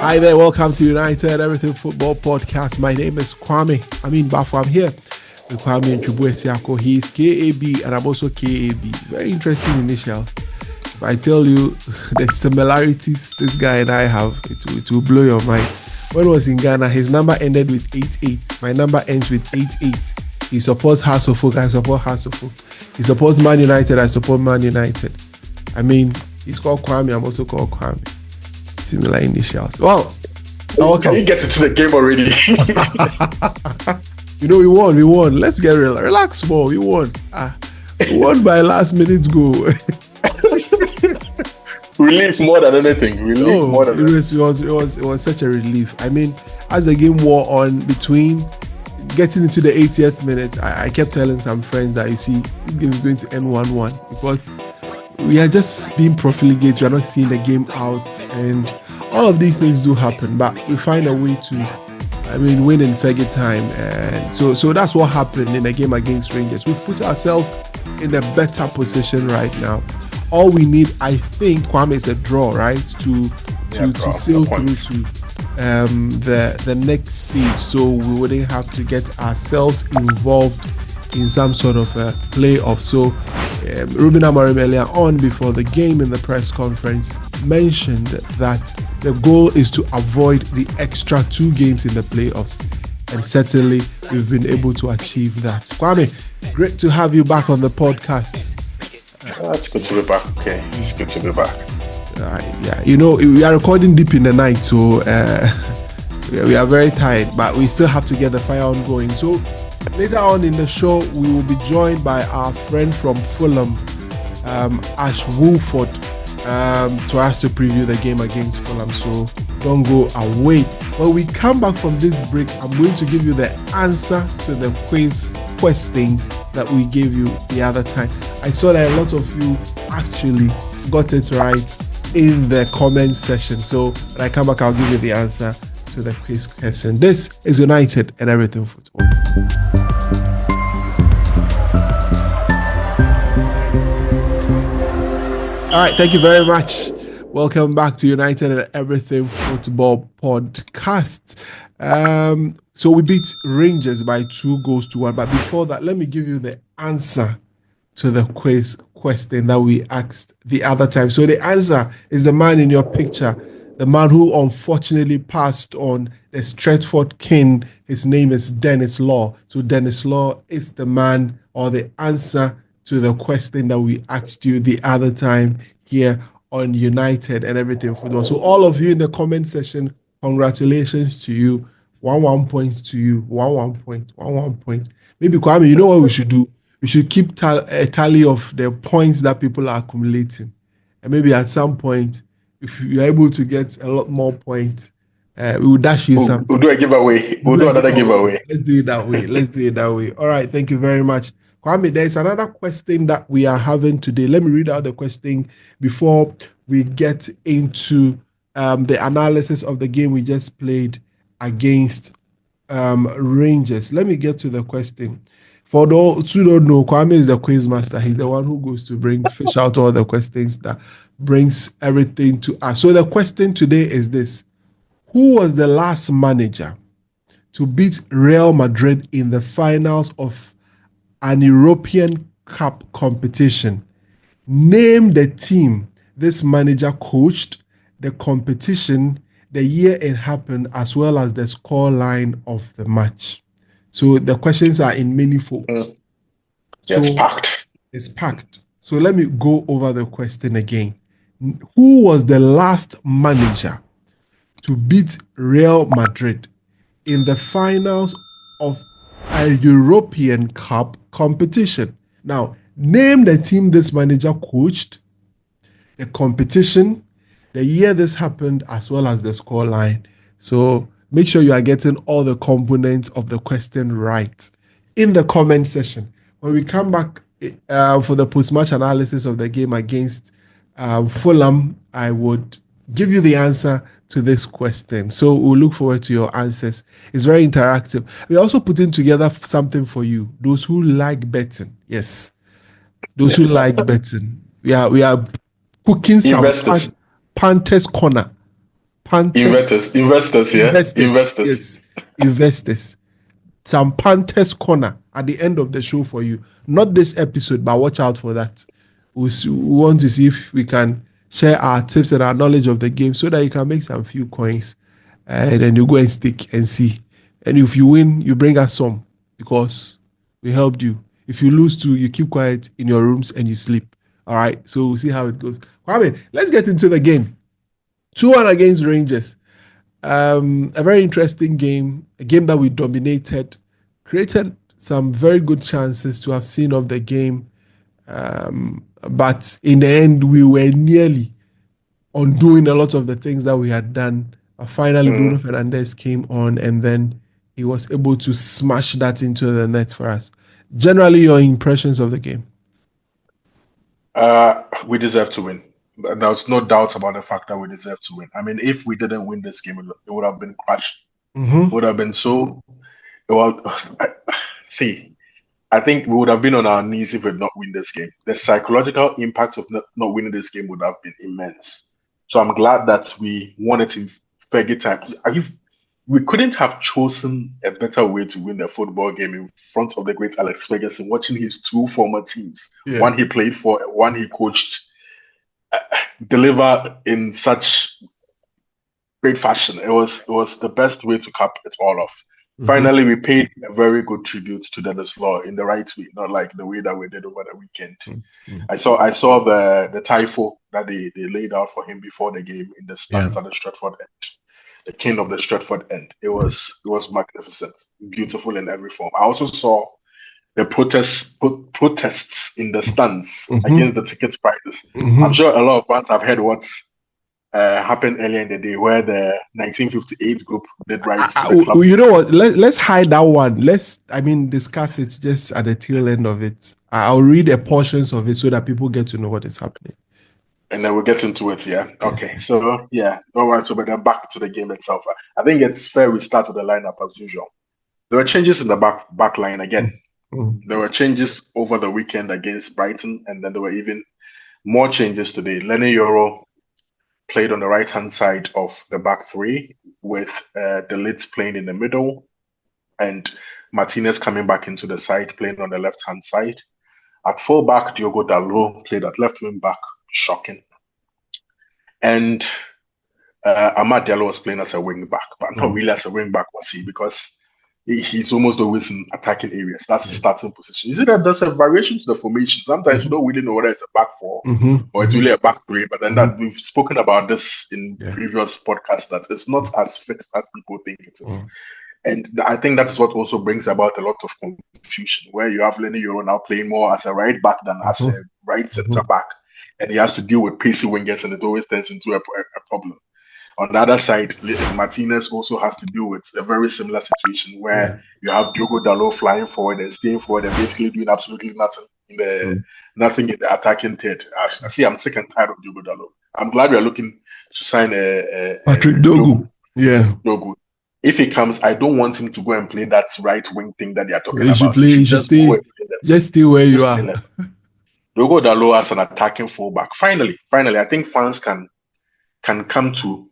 Hi there, welcome to United Everything Football Podcast. My name is Kwame. Bafo. I'm here with Kwame and Chubuesiako. He's KAB and I'm also KAB. Very interesting initials. If I tell you the similarities this guy and I have, it will blow your mind. When I was in Ghana, his number ended with 88. My number ends with 88. He supports House of Folk, I support House of Folk. He supports Man United, I support Man United. He's called Kwame, I'm also called Kwame. Similar initials. Well, can you get into the game already? we won. Let's get real. Relax more. We won. We won by last minute goal. Relief more than anything. It was such a relief. As the game wore on, between getting into the 80th minute, I kept telling some friends that, you see, this game is going to end 1-1 because we are just being profligate. We are not seeing the game out, and all of these things do happen. But we find a way to, win in Fergie time, and so that's what happened in the game against Rangers. We've put ourselves in a better position right now. All we need, I think, Kwame, is a draw, right, to sail through to the next stage. So we wouldn't have to get ourselves involved in some sort of playoff. So Ruben Amorim earlier on before the game in the press conference mentioned that the goal is to avoid the extra 2 games in the playoffs, and certainly we've been able to achieve that. Kwame, great to have you back on the podcast. It's good to be back. Okay, it's good to be back. Yeah, we are recording deep in the night, so we are very tired, but we still have to get the fire on going. So later on in the show, we will be joined by our friend from Fulham, Ash Woolford, to us to preview the game against Fulham. So don't go away. When we come back from this break, I'm going to give you the answer to the quiz question that we gave you the other time. I saw that a lot of you actually got it right in the comment section. So when I come back, I'll give you the answer to the quiz question. This is United and Everything Football. All right, thank you very much. Welcome back to United and Everything Football Podcast. So we beat Rangers by 2-1. But before that, let me give you the answer to the quiz question that we asked the other time. So the answer is the man in your picture, the man who unfortunately passed on, the Stretford King. His name is Dennis Law. So Dennis Law is the man or the answer to the question that we asked you the other time here on United and Everything Football. So all of you in the comment section, congratulations to you. 1 point to you. 1 point. Maybe, Kwame, you know what we should do? We should keep a tally of the points that people are accumulating. And maybe at some point, if you're able to get a lot more points, we will dash you something. We'll do a giveaway. We'll do another giveaway. Let's do it that way. All right, thank you very much. Kwame, there's another question that we are having today. Let me read out the question before we get into the analysis of the game we just played against Rangers. Let me get to the question. For those who don't know, Kwame is the quiz master. He's the one who goes to fish out all the questions that brings everything to us. So the question today is this: who was the last manager to beat Real Madrid in the finals of an European Cup competition? Name the team this manager coached, the competition, the year it happened, as well as the score line of the match. So the questions are in many folds. It's packed. So let me go over the question again. Who was the last manager to beat Real Madrid in the finals of a European Cup competition? Now, name the team this manager coached, the competition, the year this happened, as well as the score line. So make sure you are getting all the components of the question right in the comment section. When we come back for the post-match analysis of the game against Fulham, I would give you the answer to this question. So we'll look forward to your answers. It's very interactive. We're also putting together something for you, those who like betting. Yes, those who like betting. We are cooking some Panthers Corner. Panthers. Investors, yeah, investors. Yes, investors. Some Panthers corner at the end of the show for you. Not this episode, but watch out for that. We want to see if we can share our tips and our knowledge of the game so that you can make some few coins, and then you go and stick and see. And if you win, you bring us some because we helped you. If you lose too, you keep quiet in your rooms and you sleep. All right. So we'll see how it goes. Kwame, let's get into the game. 2-1 against Rangers. A very interesting game, a game that we dominated, created some very good chances to have seen of the game. But in the end, we were nearly undoing a lot of the things that we had done. Finally, Bruno Fernandes came on and then he was able to smash that into the net for us. Generally, your impressions of the game? We deserve to win. There's no doubt about the fact that we deserve to win. I mean, if we didn't win this game, it would have been crushed. It would have been so. Well, see, I think we would have been on our knees if we had not win this game. The psychological impact of not winning this game would have been immense. So I'm glad that we won it in Fergie time. We couldn't have chosen a better way to win the football game in front of the great Alex Ferguson, watching his two former teams, one he played for and one he coached, deliver in such great fashion. It was the best way to cap it all off. Finally, we paid a very good tribute to Dennis Law in the right way, not like the way that we did over the weekend. I saw the typho that they laid out for him before the game in the stands at the Stratford end, the king of the Stratford end. It was magnificent, beautiful in every form. I also saw the protests in the stands against the ticket prices. I'm sure a lot of fans have heard what's happened earlier in the day where the 1958 group did right to the club. You know what? Let's hide that one. Let's discuss it just at the tail end of it. I'll read a portions of it so that people get to know what is happening. And then we'll get into it, yeah? Okay, yes. So, yeah. All right, so but then back to the game itself. I think it's fair we start with the lineup as usual. There were changes in the back line again. There were changes over the weekend against Brighton, and then there were even more changes today. Lenny Yoro played on the right-hand side of the back three with De Ligt playing in the middle and Martinez coming back into the side, playing on the left-hand side. At full-back, Diogo Dalot played at left wing back, shocking. And Amad Diallo was playing as a wing-back, but not really as a wing-back, was he? Because he's almost always in attacking areas. That's his starting position. You see that there's a variation to the formation. Sometimes you don't really know whether it's a back four or it's really a back three. But then that we've spoken about this in previous podcasts that it's not as fixed as people think it is. And I think that's what also brings about a lot of confusion, where you have Lenny Yoro now playing more as a right back than as a right centre back, and he has to deal with pacey wingers, and it always turns into a problem. On the other side, Martinez also has to deal with a very similar situation where you have Diogo Dalot flying forward and staying forward and basically doing absolutely nothing in the attacking third. I see I'm sick and tired of Diogo Dalot. I'm glad we are looking to sign Patrick Dogu. Dogu. If he comes, I don't want him to go and play that right wing thing that they are talking about. He should stay where you are. Diogo Dalot as an attacking fullback. Finally, I think fans can come to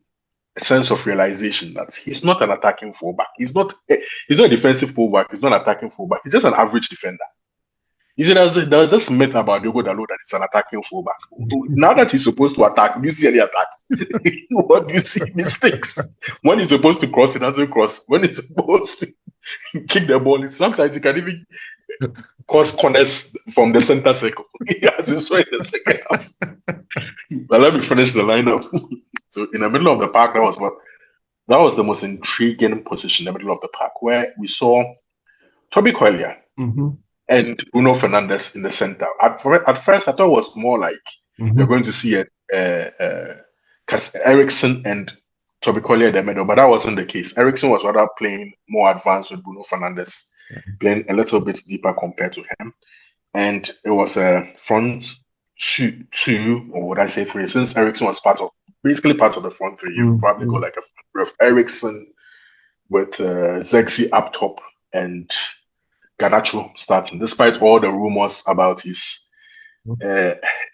a sense of realization that he's not an attacking fullback. He's not a defensive fullback. He's not an attacking fullback. He's just an average defender. You see, there's this myth about Diogo Dalot that he's an attacking fullback. Now that he's supposed to attack, do you see any attacks? What do you see? Mistakes. When he's supposed to cross, he doesn't cross. When he's supposed to kick the ball, sometimes he can even cross corners from the center circle. As you saw in the second half. But let me finish the lineup. So in the middle of the park, that was the most intriguing position in the middle of the park, where we saw Toby Collier and Bruno Fernandes in the center. At first, I thought it was more like you're going to see Ericsson and Toby Collier in the middle, but that wasn't the case. Ericsson was rather playing more advanced with Bruno Fernandes, playing a little bit deeper compared to him. And it was a front two, or would I say three, since Ericsson was basically part of the front three. You probably go like a front of Ericsson with Zexi up top and Garnacho starting, despite all the rumors about his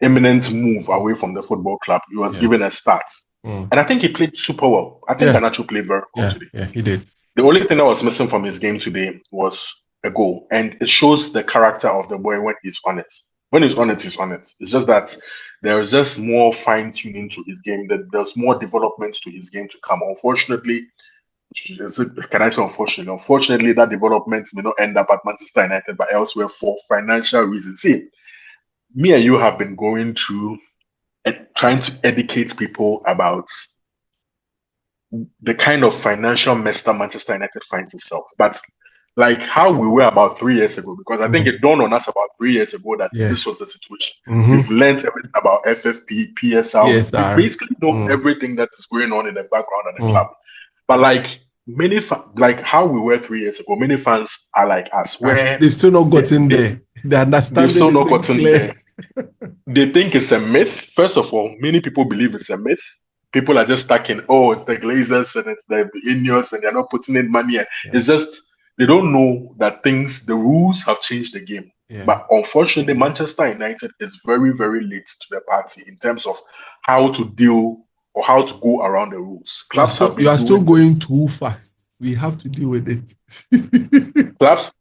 imminent move away from the football club. He was given a start And I think he played super well. I think Garnacho played very well today. Yeah, he did. The only thing that was missing from his game today was a goal. And it shows the character of the boy when he's on it. When he's on it, he's on it. It's just that there's just more fine tuning to his game. That there's more developments to his game to come. Unfortunately, can I say unfortunately? Unfortunately, that development may not end up at Manchester United, but elsewhere for financial reasons. See, me and you have been going through trying to educate people about the kind of financial mess that Manchester United finds itself. But like how we were about 3 years ago, because I think it dawned on us about 3 years ago that this was the situation. We've learned everything about FFP, PSL. We basically know everything that is going on in the background of the club. But like like how we were 3 years ago, many fans are like us, where they've still not gotten there. They understand. They've still not gotten there. They think it's a myth. First of all, many people believe it's a myth. People are just stuck in, it's the Glazers and it's the Ineos and they're not putting in money. It's just, they don't know that the rules have changed the game. But unfortunately, Manchester United is very, very late to the party in terms of how to deal or how to go around the rules. You are still going too fast. We have to deal with it.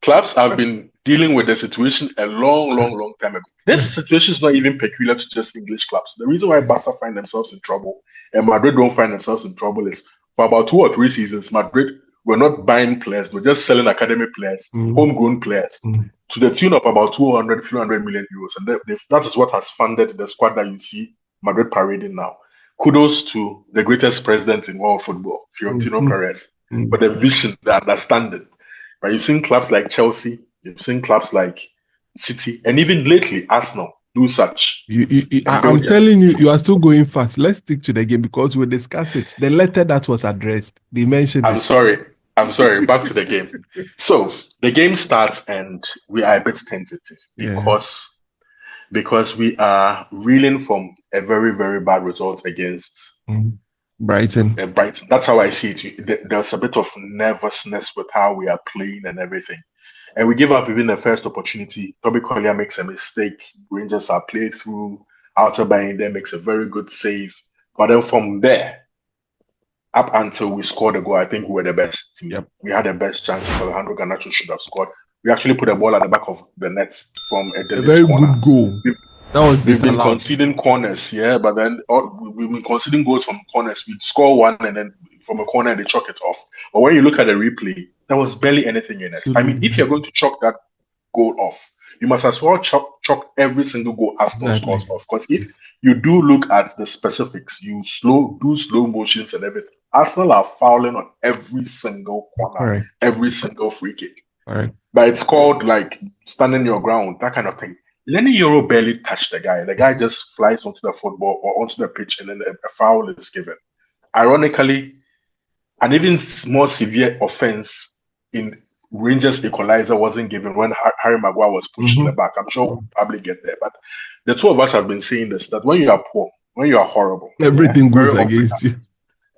Clubs have been dealing with the situation a long time ago. This situation is not even peculiar to just English clubs. The reason why Barca find themselves in trouble and Madrid don't find themselves in trouble is for about 2 or 3 seasons, Madrid were not buying players, we're just selling academy players, homegrown players, to the tune of about 300 million euros. And that is what has funded the squad that you see Madrid parading now. Kudos to the greatest president in world football, Florentino Perez, for the vision, the understanding. But you've seen clubs like Chelsea, you've seen clubs like City, and even lately Arsenal do such. I'm telling you, you are still going fast. Let's stick to the game because we'll discuss it. The letter that was addressed, they mentioned I'm sorry. Back to the game. So the game starts and we are a bit tentative because we are reeling from a very, very bad result against Brighton. That's how I see it. There's a bit of nervousness with how we are playing and everything. And we give up even the first opportunity. Toby Collier makes a mistake. Rangers are played through. Alter makes a very good save. But then from there, up until we scored a goal, I think we were the best team. We had the best chances. Alejandro Garnacho should have scored. We actually put a ball at the back of the net from a very good goal. We've been conceding corners, but then we've been conceding goals from corners. We score one and then from a corner they chalk it off. But when you look at the replay, there was barely anything in it. I mean, if you're going to chalk that goal off, you must as well chalk every single goal Arsenal scores off. Because if you do look at the specifics, you do slow motions and everything. Arsenal are fouling on every single corner, every single free kick. But it's called like standing your ground, that kind of thing. Lenny Euro barely touched the guy. The guy just flies onto the football or onto the pitch and then a foul is given. Ironically, an even more severe offense in Rangers equalizer wasn't given when Harry Maguire was pushed in the back. I'm sure we'll probably get there. But the two of us have been saying this, that when you are poor, when you are horrible, everything goes against you.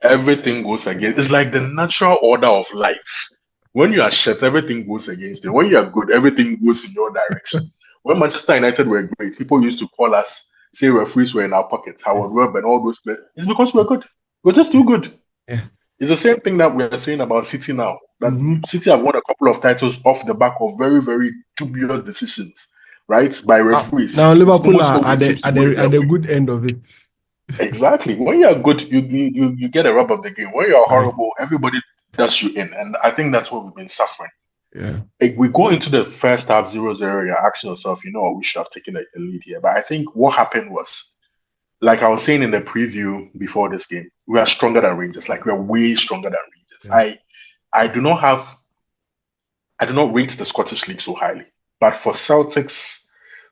Everything goes against. It's like the natural order of life. When you are shit, everything goes against you. When you are good, everything goes in your direction. When Manchester United were great, people used to call us, say referees were in our pockets, Howard Webb and all those players. It's because we're good. We're just too good. It's the same thing that we're saying about City now. That City have won a couple of titles off the back of very, very dubious decisions, right? By referees. Now Liverpool are at the good end of it. Exactly. When you're good, you get a rub of the game. When you're horrible, everybody does you in. And I think that's what we've been suffering. We go into the first half 0-0, you're asking yourself, we should have taken a lead here. But I think what happened was, like I was saying in the preview before this game, we are stronger than Rangers. Like we are way stronger than Rangers. I do not rate the Scottish League so highly. But for Celtic's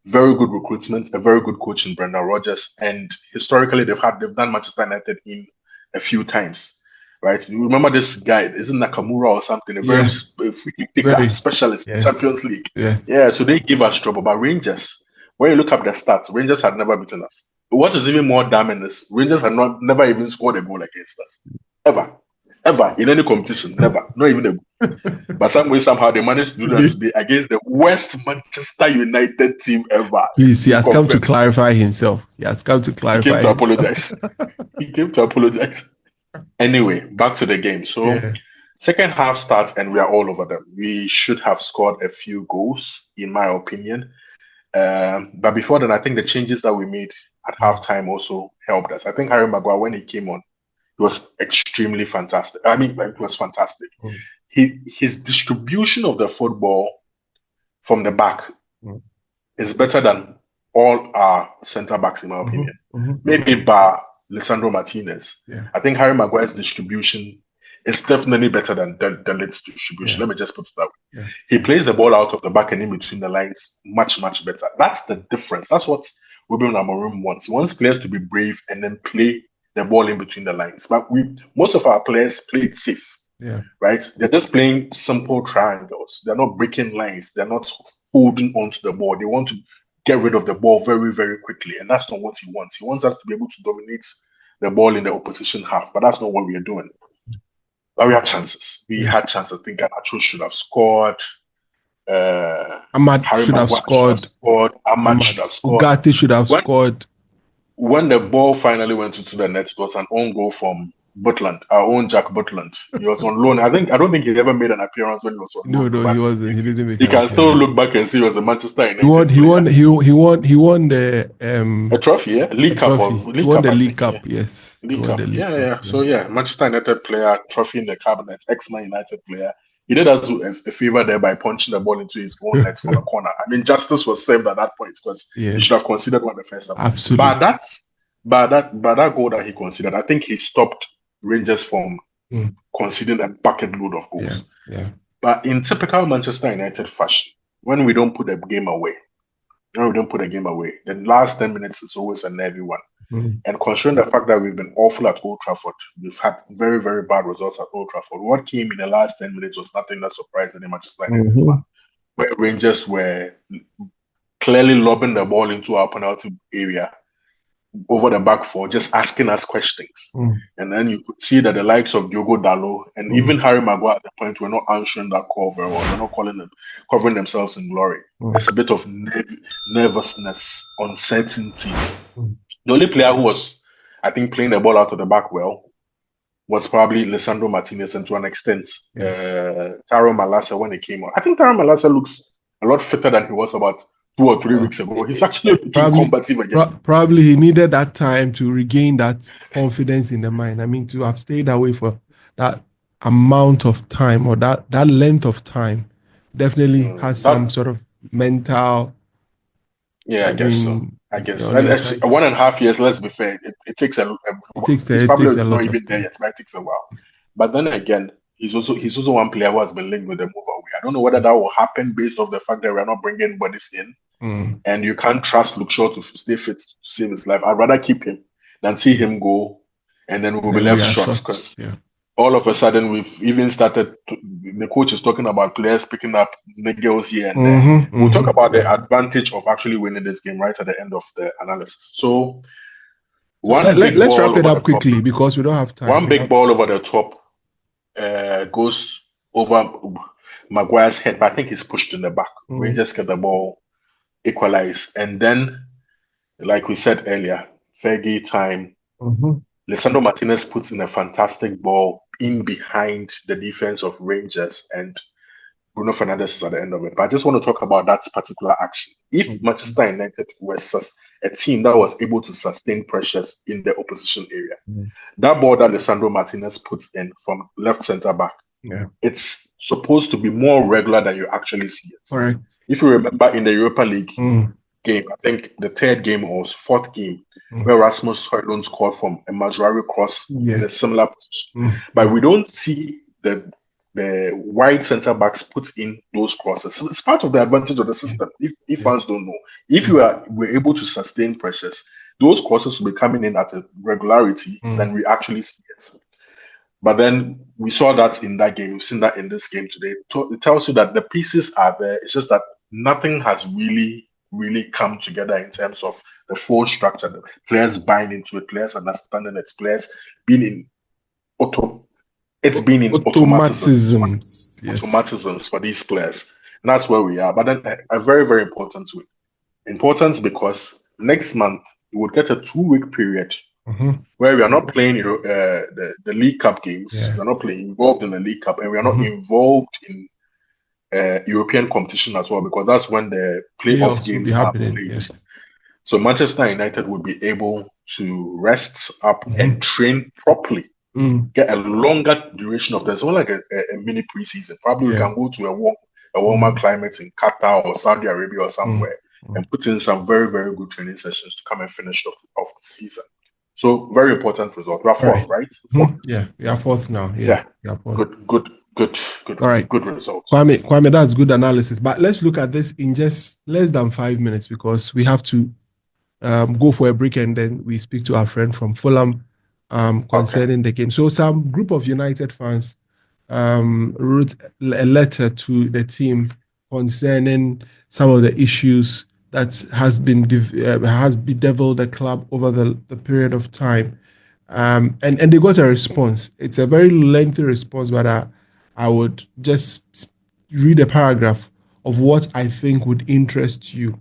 very good recruitment, a very good coach in Brendan Rodgers, and historically they've done Manchester United in a few times. Right, you remember this guy? Isn't Nakamura or something? A very specialist in Champions League. So they give us trouble. But Rangers, when you look up the stats, Rangers had never beaten us. What is even more damning is Rangers had never even scored a goal against us, ever in any competition, never, not even a goal. But somehow they managed to do that today against the worst Manchester United team ever. Please, he has come to clarify himself. He has come to clarify. He came to apologize. He came to apologize. Anyway, back to the game. So, Yeah. second half starts and we are all over them. We should have scored a few goals, in my opinion. But before then, I think the changes that we made at halftime also helped us. I think Harry Maguire, when he came on, he was extremely fantastic. I mean, like, it was fantastic. Mm. His distribution of the football from the back Mm. is better than all our centre backs, in my opinion. Maybe bar Lisandro Martinez. Yeah. I think Harry Maguire's distribution is definitely better than Delit's distribution. Yeah. Let me just put it that way. Yeah. He plays the ball out of the back and in between the lines much, much better. That's the difference. That's what Ruben Amorim wants. He wants players to be brave and then play the ball in between the lines. But most of our players play it safe. Yeah. Right? They're just playing simple triangles. They're not breaking lines. They're not holding onto the ball. They want to get rid of the ball very, very quickly. And that's not what he wants. He wants us to be able to dominate the ball in the opposition half. But that's not what we are doing. But we had chances. We had chances. I think Garnacho should have scored. Ahmad Harry should have Maguire scored. Ahmad should have scored. Ugarte should have scored. When the ball finally went into the net, it was an own goal from Butland, our own Jack Butland. He was on loan. I don't think he ever made an appearance when he was on loan. No, he wasn't. He didn't make. He can still look back and see he was a Manchester United. He won the a trophy, yeah, League Cup. He won the League Cup, yes. League Cup, yeah. So yeah, Manchester United player, trophy in the cabinet, ex-Man United player. He did us a favor there by punching the ball into his own net from a corner. I mean, justice was served at that point because he should have considered one the first time. Absolutely. But that goal that he considered, I think he stopped Rangers from conceding a bucket load of goals. Yeah. But in typical Manchester United fashion, when we don't put the game away, the last 10 minutes is always a nervy one. And considering the fact that we've been awful at Old Trafford, we've had very, very bad results at Old Trafford. What came in the last 10 minutes was nothing that surprised any Manchester United fan, where Rangers were clearly lobbing the ball into our penalty area over the back four, just asking us questions. And then you could see that the likes of Diogo Dalot and even Harry Maguire at the point were not answering that call very well. They're not covering themselves in glory. There's a bit of nervousness, uncertainty. The only player who was, I think, playing the ball out of the back well was probably Lisandro Martinez, and to an extent, Taro Malasa when he came on. I think Taro Malasa looks a lot fitter than he was about 2 or 3 weeks ago. He's actually combative again. Probably he needed that time to regain that confidence in the mind. I mean, to have stayed away for that amount of time or that length of time definitely has some sort of mental. Yeah, I guess so. 1.5 years, let's be fair, it takes a it's probably not even there yet, but it takes a while. But then again, he's also one player who has been linked with the move away. I don't know whether that will happen based off the fact that we're not bringing bodies in. And you can't trust Luke Shaw to stay fit to save his life. I'd rather keep him than see him go, and then we'll be left short. Because all of a sudden, we've even started. The coach is talking about players picking up niggles here and there. We'll talk about the advantage of actually winning this game right at the end of the analysis. So, let's wrap it up quickly because we don't have time. One big ball over the top goes over Maguire's head, but I think he's pushed in the back. Rangers get the ball, equalize, and then, like we said earlier, Fergie time. Lisandro Martinez puts in a fantastic ball in behind the defense of Rangers, and Bruno Fernandes is at the end of it. But I just want to talk about that particular action. If Manchester United was a team that was able to sustain pressures in the opposition area, that ball that Lisandro Martinez puts in from left centre back, it's supposed to be more regular than you actually see it. Right. If you remember in the Europa League game, I think the third game or fourth game, where Rasmus Højlund scored from a Mazraoui cross in a similar position. But we don't see the wide centre backs put in those crosses. So it's part of the advantage of the system. If fans don't know, if we're able to sustain pressures, those crosses will be coming in at a regularity than we actually see it. But then we saw that in that game. We've seen that in this game today. It tells you that the pieces are there. It's just that nothing has really come together in terms of the full structure. The players buying into it, players understanding it, players being in automatisms. Automatisms for these players. And that's where we are. But then a very, very important win. Important because next month we would get a 2-week period where we are not playing the League Cup games. Yeah. We are not playing involved in the League Cup, and we are not involved in European competition as well, because that's when the playoff Playoffs will be games are happening. played. Yes. So Manchester United would be able to rest up and train properly, get a longer duration of this, like a mini preseason. Probably we can go to a warmer climate in Qatar or Saudi Arabia or somewhere and put in some very, very good training sessions to come and finish off the season. So very important result. We are fourth, right? Fourth. Yeah, we are fourth now. Yeah. We are fourth. Good. All right. Good results. Kwame, that's good analysis. But let's look at this in just less than 5 minutes, because we have to go for a break and then we speak to our friend from Fulham concerning the game. So some group of United fans wrote a letter to the team concerning some of the issues that has bedeviled the club over the period of time. And they got a response. It's a very lengthy response, but I would just read a paragraph of what I think would interest you.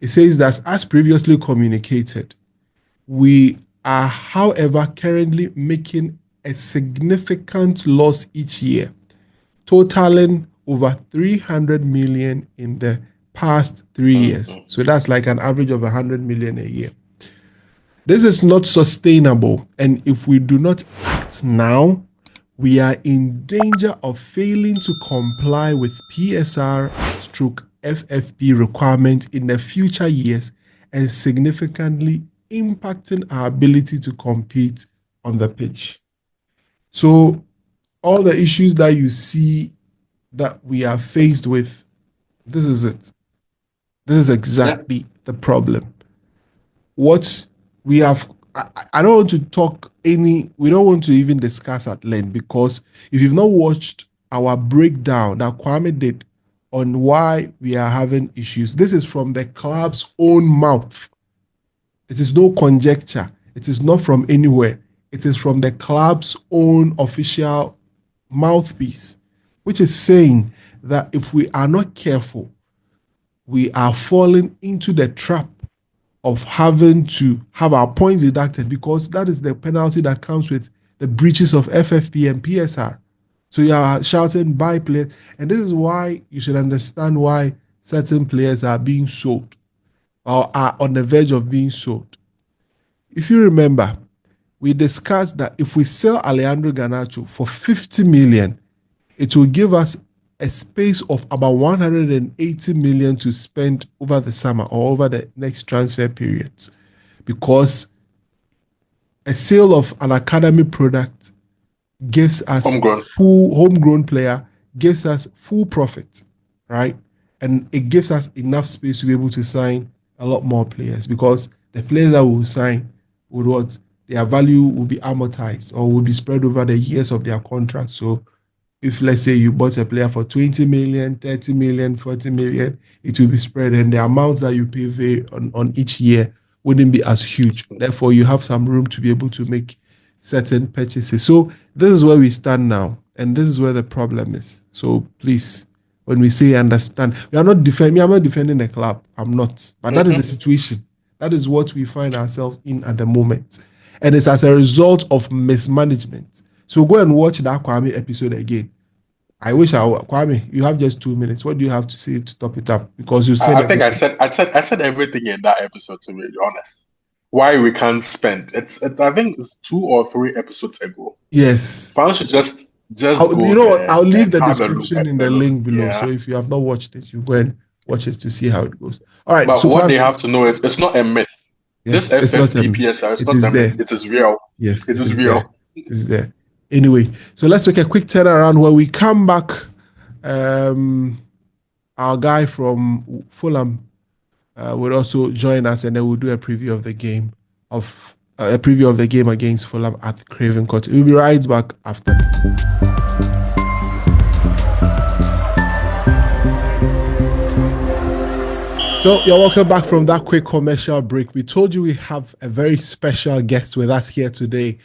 It says that, as previously communicated, we are, however, currently making a significant loss each year, totaling over 300 million in the past 3 years. So that's like an average of 100 million a year. This is not sustainable, and if we do not act now, we are in danger of failing to comply with PSR/FFP requirements in the future years and significantly impacting our ability to compete on the pitch. So all the issues that you see that we are faced with, this is it. This is exactly the problem. What we have, I don't want to we don't want to even discuss at length, because if you've not watched our breakdown that Kwame did on why we are having issues, this is from the club's own mouth. It is no conjecture. It is not from anywhere. It is from the club's own official mouthpiece, which is saying that if we are not careful, we are falling into the trap of having to have our points deducted, because that is the penalty that comes with the breaches of FFP and PSR. So you are shouting buy players, and this is why you should understand why certain players are being sold or are on the verge of being sold. If you remember, we discussed that if we sell Alejandro Garnacho for 50 million, it will give us a space of about 180 million to spend over the summer or over the next transfer periods, because a sale of an academy product gives us homegrown player, gives us full profit, right? And it gives us enough space to be able to sign a lot more players, because the players that we will sign would their value will be amortized or will be spread over the years of their contract. So if, let's say, you bought a player for 20 million, 30 million, 40 million, it will be spread, and the amounts that you pay on each year wouldn't be as huge. Therefore, you have some room to be able to make certain purchases. So this is where we stand now, and this is where the problem is. So please, when we say understand, I'm not defending the club. I'm not. But that is the situation. That is what we find ourselves in at the moment. And it's as a result of mismanagement. So go and watch that Kwame episode again. I wish Kwame, you have just 2 minutes. What do you have to say to top it up? Because you said I said everything in that episode, to be honest. Why we can't spend. I think it's 2 or 3 episodes ago. Yes. Fans should just go. I'll leave the description in the link below. Yeah. So if you have not watched it, you go and watch it to see how it goes. All right. But so what they have to know is it's not a myth. Yes, this FFPPSR is not a myth. It is real. Yes, it is real. It is there. Anyway, so let's make a quick turnaround. When we come back, our guy from Fulham will also join us, and then we'll do a preview of the game against Fulham at Craven Cottage. We'll be right back after. So you're welcome back from that quick commercial break. We told you we have a very special guest with us here today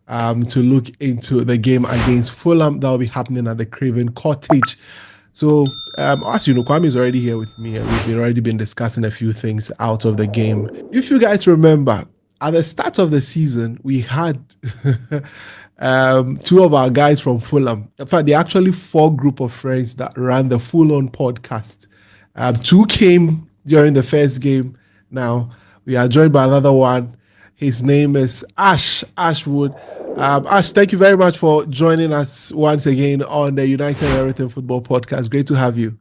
to look into the game against Fulham that will be happening at the Craven Cottage. So as you know, Kwame is already here with me, and we've already been discussing a few things out of the game. If you guys remember, at the start of the season, we had two of our guys from Fulham. In fact, they're actually four group of friends that ran the Full On podcast. Two came during the first game. Now we are joined by another one. His name is Ash Ashwood. Ash, thank you very much for joining us once again on the United Everything Football Podcast. Great to have you.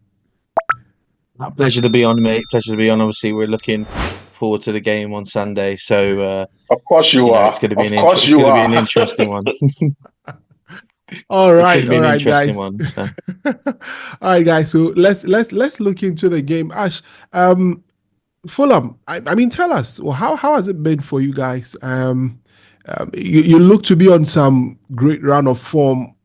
Pleasure to be on, mate. Pleasure to be on. Obviously, we're looking forward to the game on Sunday. So, Of course you are. it's going to be Of course it's you going to be are. an interesting one. All It's going right, to be all an right, interesting guys. one. So. All right, guys. So let's look into the game. Ash, Fulham. I mean, tell us. Well, how has it been for you guys? You look to be on some great run of form.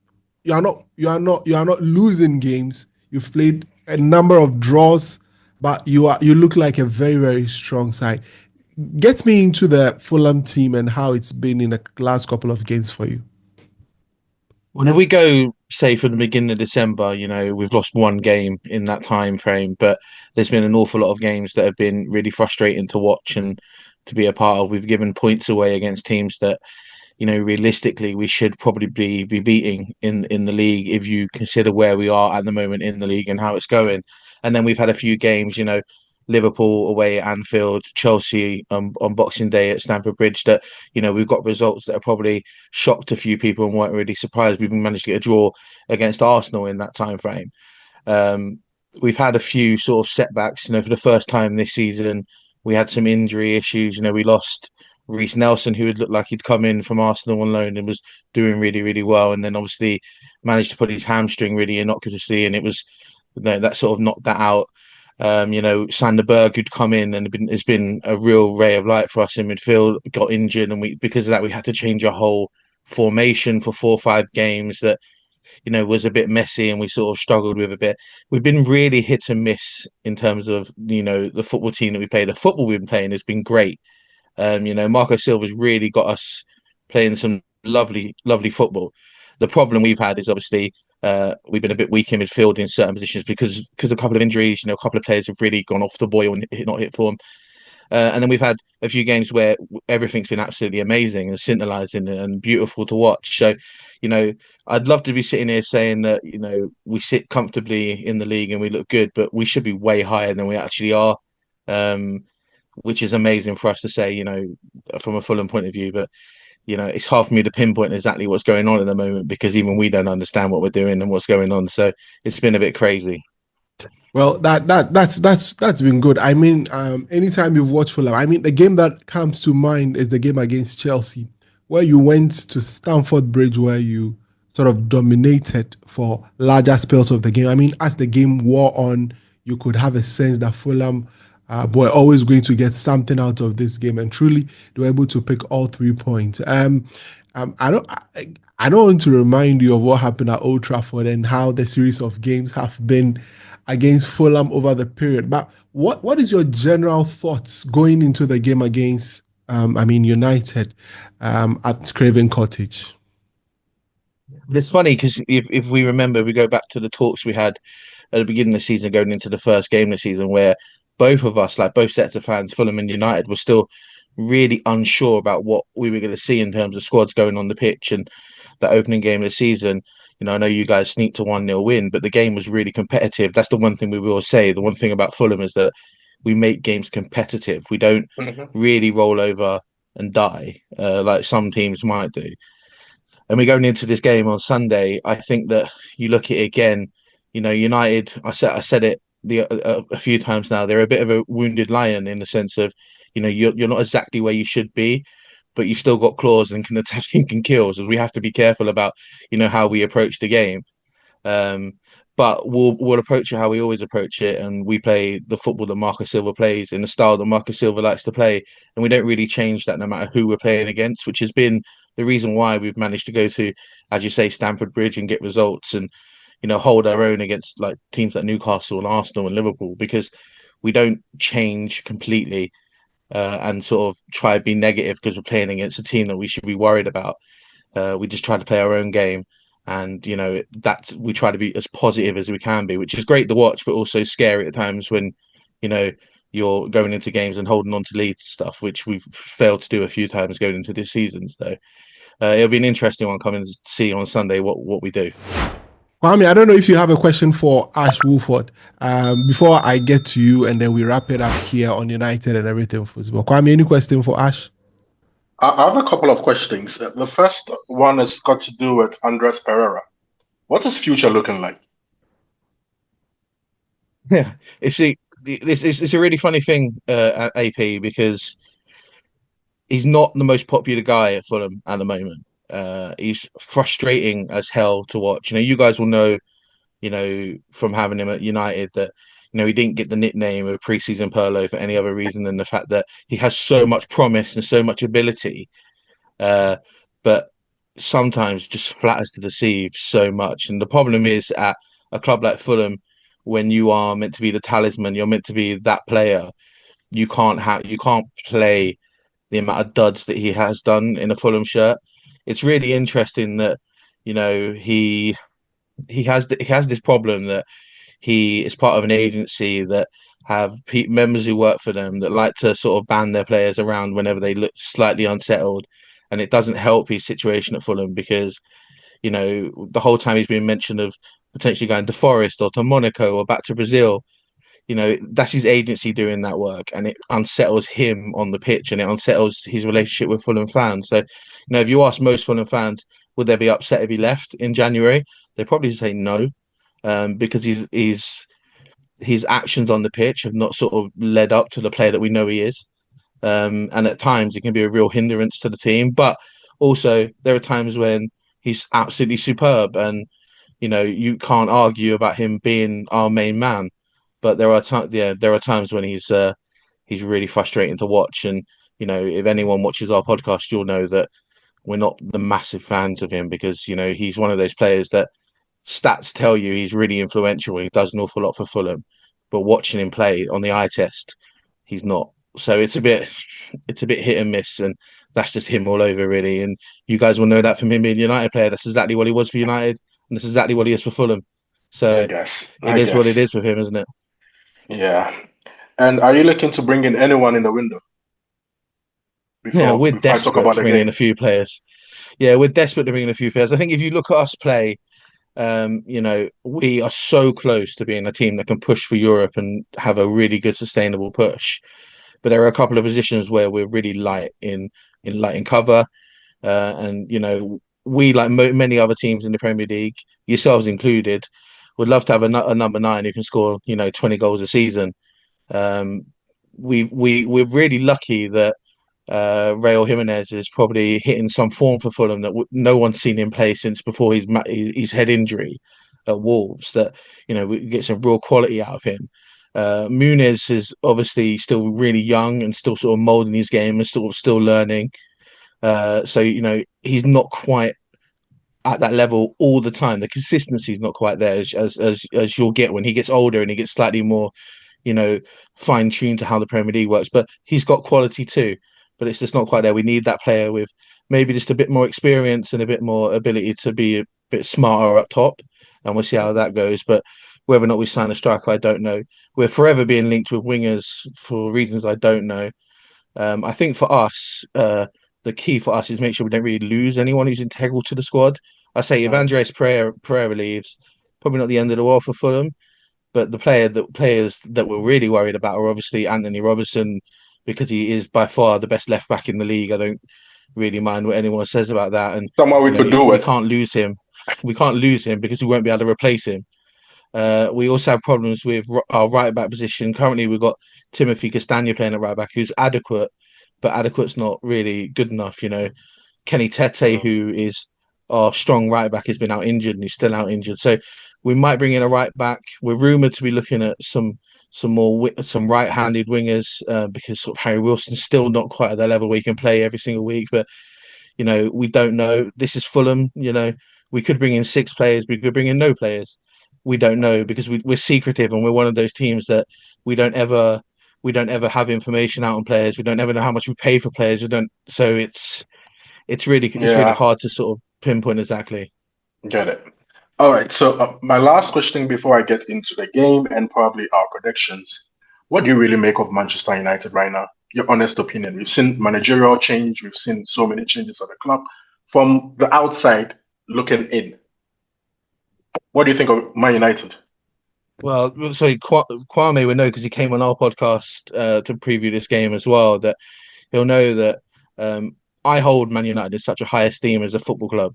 You are not losing games. You've played a number of draws, but you look like a very very strong side. Get me into the Fulham team and how it's been in the last couple of games for you. Well, if we go, say, from the beginning of December, we've lost one game in that time frame, but there's been an awful lot of games that have been really frustrating to watch and to be a part of. We've given points away against teams that realistically, we should probably be beating in the league if you consider where we are at the moment in the league and how it's going. And then we've had a few games, Liverpool away at Anfield, Chelsea on Boxing Day at Stamford Bridge that, we've got results that are probably shocked a few people and weren't really surprised. We've managed to get a draw against Arsenal in that time frame. We've had a few sort of setbacks, for the first time this season. We had some injury issues. We lost Reece Nelson, who had looked like he'd come in from Arsenal on loan and was doing really, really well. And then obviously managed to put his hamstring really innocuously, and it was that sort of knocked that out. Sander Berg, who'd come in and has been a real ray of light for us in midfield, got injured, and because of that we had to change our whole formation for 4 or 5 games that was a bit messy and we sort of struggled with a bit. We've been really hit and miss in terms of the football team that we play. The football we've been playing has been great. Marco Silva's really got us playing some lovely, lovely football. The problem we've had is obviously we've been a bit weak in midfield in certain positions because of a couple of injuries. A couple of players have really gone off the boil and not hit form. And then we've had a few games where everything's been absolutely amazing and scintillating and beautiful to watch. So, I'd love to be sitting here saying that, we sit comfortably in the league and we look good, but we should be way higher than we actually are. Which is amazing for us to say, from a Fulham point of view. But, it's hard for me to pinpoint exactly what's going on at the moment because even we don't understand what we're doing and what's going on. So it's been a bit crazy. Well, that's been good. I mean, anytime you've watched Fulham, I mean, the game that comes to mind is the game against Chelsea, where you went to Stamford Bridge, where you sort of dominated for larger spells of the game. I mean, as the game wore on, you could have a sense that Fulham were always going to get something out of this game, and truly, they were able to pick all 3 points. I don't want to remind you of what happened at Old Trafford and how the series of games have been against Fulham over the period. But what is your general thoughts going into the game against United at Craven Cottage? It's funny because if we remember, we go back to the talks we had at the beginning of the season, going into the first game of the season, where both of us, like both sets of fans, Fulham and United, were still really unsure about what we were going to see in terms of squads going on the pitch and the opening game of the season. I know you guys sneaked a 1-0 win, but the game was really competitive. That's the one thing we will say. The one thing about Fulham is that we make games competitive. We don't really roll over and die like some teams might do. And we're going into this game on Sunday. I think that you look at it again, United, I said it a few times now, they're a bit of a wounded lion in the sense of, you're not exactly where you should be, but you've still got claws and can attack and can kill. So we have to be careful about, how we approach the game. But we'll approach it how we always approach it, and we play the football that Marco Silva plays in the style that Marco Silva likes to play, and we don't really change that no matter who we're playing against, which has been the reason why we've managed to go to, as you say, Stamford Bridge and get results and hold our own against like teams like Newcastle and Arsenal and Liverpool, because we don't change completely and sort of try to be negative because we're playing against a team that we should be worried about. We just try to play our own game. And that we try to be as positive as we can be, which is great to watch, but also scary at times when you're going into games and holding on to leads and stuff, which we've failed to do a few times going into this season. So it'll be an interesting one coming to see on Sunday what we do. Kwame, I don't know if you have a question for Ash Wolford before I get to you, and then we wrap it up here on United and everything football. Kwame, any question for Ash? I have a couple of questions. The first one has got to do with Andres Pereira. What's his future looking like? Yeah, it's a really funny thing at AP, because he's not the most popular guy at Fulham at the moment. He's frustrating as hell to watch. You guys will know, from having him at United, that he didn't get the nickname of preseason Perlo for any other reason than the fact that he has so much promise and so much ability, but sometimes just flatters to deceive so much. And the problem is, at a club like Fulham, when you are meant to be the talisman, you're meant to be that player. You can't play the amount of duds that he has done in a Fulham shirt. It's really interesting that he has this problem that he is part of an agency that have members who work for them that like to sort of ban their players around whenever they look slightly unsettled, and it doesn't help his situation at Fulham, because the whole time he's been mentioned of potentially going to Forest or to Monaco or back to Brazil. That's his agency doing that work, and it unsettles him on the pitch, and it unsettles his relationship with Fulham fans. So, if you ask most Fulham fans, would they be upset if he left in January? They probably say no, because his actions on the pitch have not sort of led up to the player that we know he is. And at times it can be a real hindrance to the team, but also there are times when he's absolutely superb, and you can't argue about him being our main man. But there are times when he's really frustrating to watch. And if anyone watches our podcast, you'll know that we're not the massive fans of him, because he's one of those players that stats tell you he's really influential. He does an awful lot for Fulham, but watching him play on the eye test, he's not. So it's a bit hit and miss, and that's just him all over, really. And you guys will know that from him being a United player. That's exactly what he was for United, and that's exactly what he is for Fulham. So it is what it is with him, isn't it? Yeah. And are you looking to bring in anyone in the window? We're desperate to bring in a few players. Yeah, we're desperate to bring in a few players. I think if you look at us play, we are so close to being a team that can push for Europe and have a really good sustainable push. But there are a couple of positions where we're really light in cover, and we, like many other teams in the Premier League, yourselves included, would love to have a number 9 who can score 20 goals a season. We're really lucky that Raul Jimenez is probably hitting some form for Fulham that no one's seen him play since before his head injury at Wolves. That we get some real quality out of him. Muniz is obviously still really young and still sort of molding his game and still learning. So he's not quite at that level all the time. The consistency is not quite there as you'll get when he gets older and he gets slightly more, fine tuned to how the Premier League works. But he's got quality too. But it's just not quite there. We need that player with maybe just a bit more experience and a bit more ability to be a bit smarter up top, and we'll see how that goes. But whether or not we sign a striker, I don't know. We're forever being linked with wingers for reasons I don't know. I think for us, the key for us is make sure we don't really lose anyone who's integral to the squad. I say if Andres Pereira leaves, probably not the end of the world for Fulham. But the players that we're really worried about are obviously Anthony Robertson, because he is by far the best left back in the league. I don't really mind what anyone says about that. And we can't lose him. We can't lose him because we won't be able to replace him. We also have problems with our right back position. Currently, we've got Timothy Castagna playing at right back, who's adequate, but adequate's not really good enough. Kenny Tete, who is our strong right back, has been out injured, and he's still out injured. So we might bring in a right back. We're rumoured to be looking at some right-handed wingers, because sort of Harry Wilson's still not quite at that level where he can play every single week. But we don't know. This is Fulham. We could bring in 6 players. We could bring in no players. We don't know, because we're secretive, and we're one of those teams that we don't ever have information out on players. We don't ever know how much we pay for players. We don't. So it's really hard to sort of pinpoint exactly. Get it. All right. So my last question before I get into the game and probably our predictions What do you really make of Manchester United right now? Your honest opinion. We've seen managerial change. We've seen so many changes at the club. From the outside looking in, what do you think of Man United? Well, sorry, Kwame would know because he came on our podcast to preview this game as well. That he'll know that I hold Man United in such a high esteem as a football club.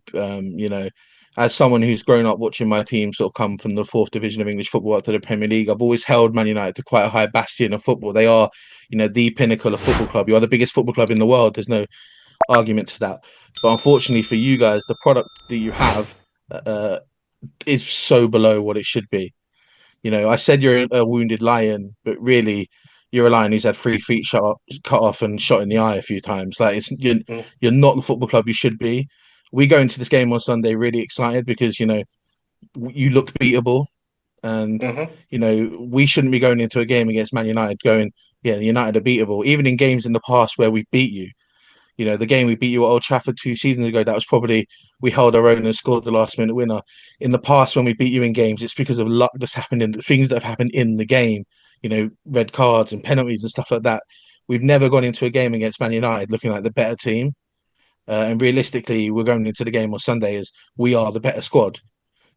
As someone who's grown up watching my team sort of come from the fourth division of English football up to the Premier League, I've always held Man United to quite a high bastion of football. They are, the pinnacle of football club. You are the biggest football club in the world. There's no argument to that. But unfortunately for you guys, the product that you have is so below what it should be. I said you're a wounded lion, but really, you're a lion who's had 3 feet cut off and shot in the eye a few times. Like you're not the football club you should be. We go into this game on Sunday really excited because you look beatable, and we shouldn't be going into a game against Man United going, yeah, United are beatable. Even in games in the past where we beat you, the game we beat you at Old Trafford 2 seasons ago, that was probably we held our own and scored the last minute winner. In the past, when we beat you in games, it's because of luck that's happened in the things that have happened in the game, red cards and penalties and stuff like that. We've never gone into a game against Man United looking like the better team. And realistically, we're going into the game on Sunday as we are the better squad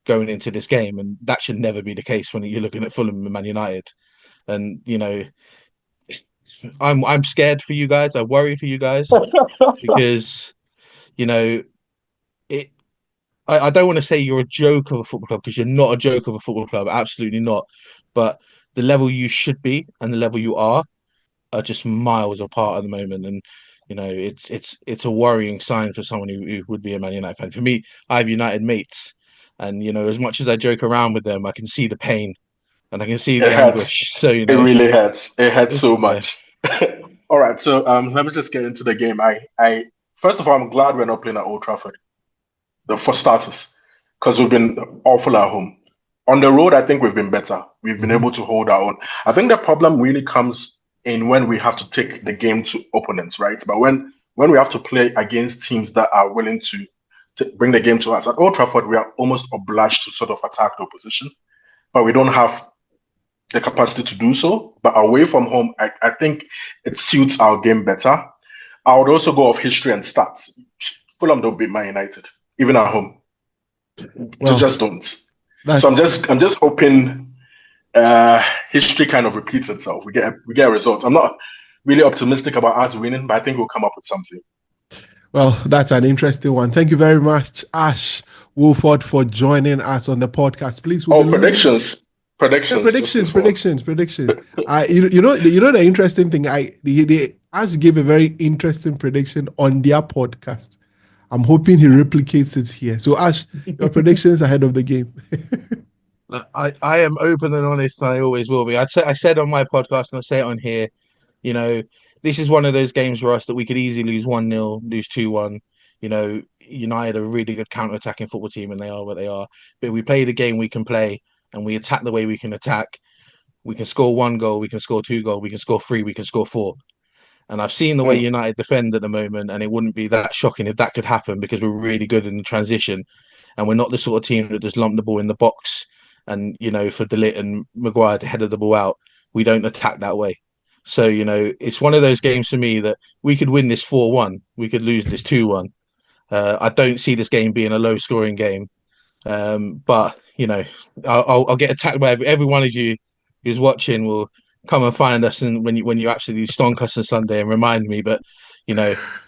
going into this game. And that should never be the case when you're looking at Fulham and Man United. And, I'm scared for you guys. I worry for you guys because, I don't want to say you're a joke of a football club because you're not a joke of a football club. Absolutely not. But the level you should be and the level you are just miles apart at the moment. And, it's a worrying sign for someone who would be a Man United fan. For me, I have United mates. And, as much as I joke around with them, I can see the pain and I can see the anguish. So, it really hurts. It hurts so much. All right. So let me just get into the game. I first of all, I'm glad we're not playing at Old Trafford. For starters, because we've been awful at home. On the road, I think we've been better. We've been able to hold our own. I think the problem really comes in when we have to take the game to opponents, right? But when we have to play against teams that are willing to bring the game to us at Old Trafford, we are almost obliged to sort of attack the opposition, but we don't have the capacity to do so. But away from home, I think it suits our game better. I would also go off history and stats. Fulham don't beat Man United. Even at home, they just don't. So I'm just hoping history kind of repeats itself. We get a result. I'm not really optimistic about us winning, but I think we'll come up with something. Well, that's an interesting one. Thank you very much, Ash Wolford, for joining us on the podcast. Please, predictions. Predictions. The interesting thing, Ash gave a very interesting prediction on their podcast. I'm hoping he replicates it here. So, Ash, your predictions ahead of the game. I am open and honest, and I always will be. I said on my podcast, and I say it on here, this is one of those games for us that we could easily lose 1-0, lose 2-1. United are a really good counter-attacking football team, and they are what they are. But if we play the game we can play, and we attack the way we can attack, we can score 1 goal, we can score 2 goals, we can score 3, we can score 4. And I've seen the way United defend at the moment, and it wouldn't be that shocking if that could happen because we're really good in the transition. And we're not the sort of team that just lump the ball in the box and, for De Ligt and Maguire to header the ball out. We don't attack that way. So, it's one of those games for me that we could win this 4-1. We could lose this 2-1. I don't see this game being a low-scoring game. But, I'll get attacked by every one of you who's watching will come and find us, and when you absolutely stonk us on Sunday and remind me. But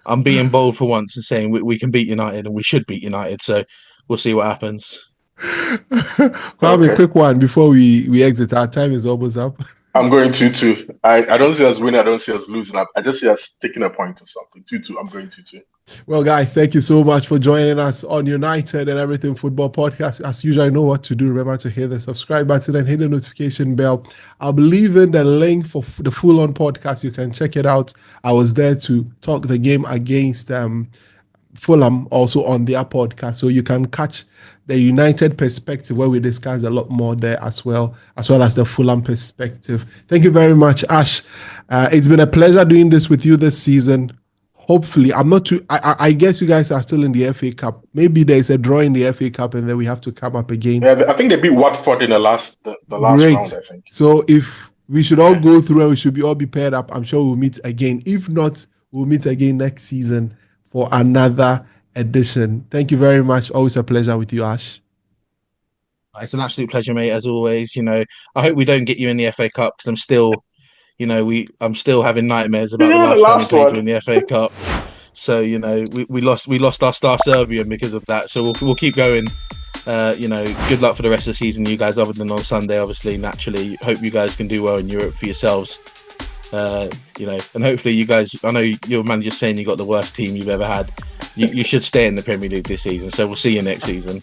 I'm being bold for once and saying we can beat United and we should beat United. So we'll see what happens. Kwame, a quick one before we exit. Our time is almost up. I'm going 2-2. I don't see us winning. I don't see us losing. I just see us taking a point or something. 2-2. I'm going 2-2. Well, guys, thank you so much for joining us on United and Everything Football Podcast. As usual, I know what to do. Remember to hit the subscribe button and hit the notification bell. I'll be leaving the link for the full-on podcast. You can check it out. I was there to talk the game against Fulham also on their podcast, so you can catch the United perspective where we discuss a lot more there as well as the Fulham perspective. Thank you very much, Ash. It's been a pleasure doing this with you this season. Hopefully, I guess you guys are still in the FA Cup. Maybe there's a draw in the FA Cup and then we have to come up again. Yeah, I think they beat Watford in the last round, I think. So if we should all go through and we should all be paired up. I'm sure we'll meet again. If not, we'll meet again next season for another edition. Thank you very much. Always a pleasure with you, Ash. It's an absolute pleasure, mate, as always. I hope we don't get you in the FA Cup, because I'm still, I'm still having nightmares about the last time we played you in the FA Cup. So, we lost our star Serbian because of that. So we'll keep going. Good luck for the rest of the season, you guys, other than on Sunday, obviously, naturally. Hope you guys can do well in Europe for yourselves. And hopefully you guys, I know your manager's saying you got the worst team you've ever had. You should stay in the Premier League this season. So we'll see you next season.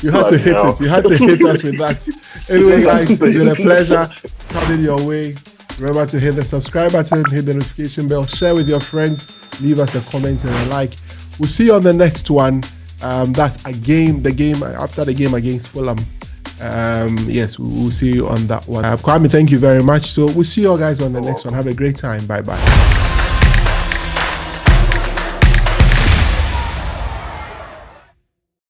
You had to hit it. You had to hit us with that. Anyway, guys, it's been a pleasure coming your way. Remember to hit the subscribe button, hit the notification bell, share with your friends, leave us a comment and a like. We'll see you on the next one. That's the game after the game against Fulham. Yes, we'll see you on that one. Kwame, thank you very much. So we'll see you all guys on the next one. Have a great time. Bye-bye.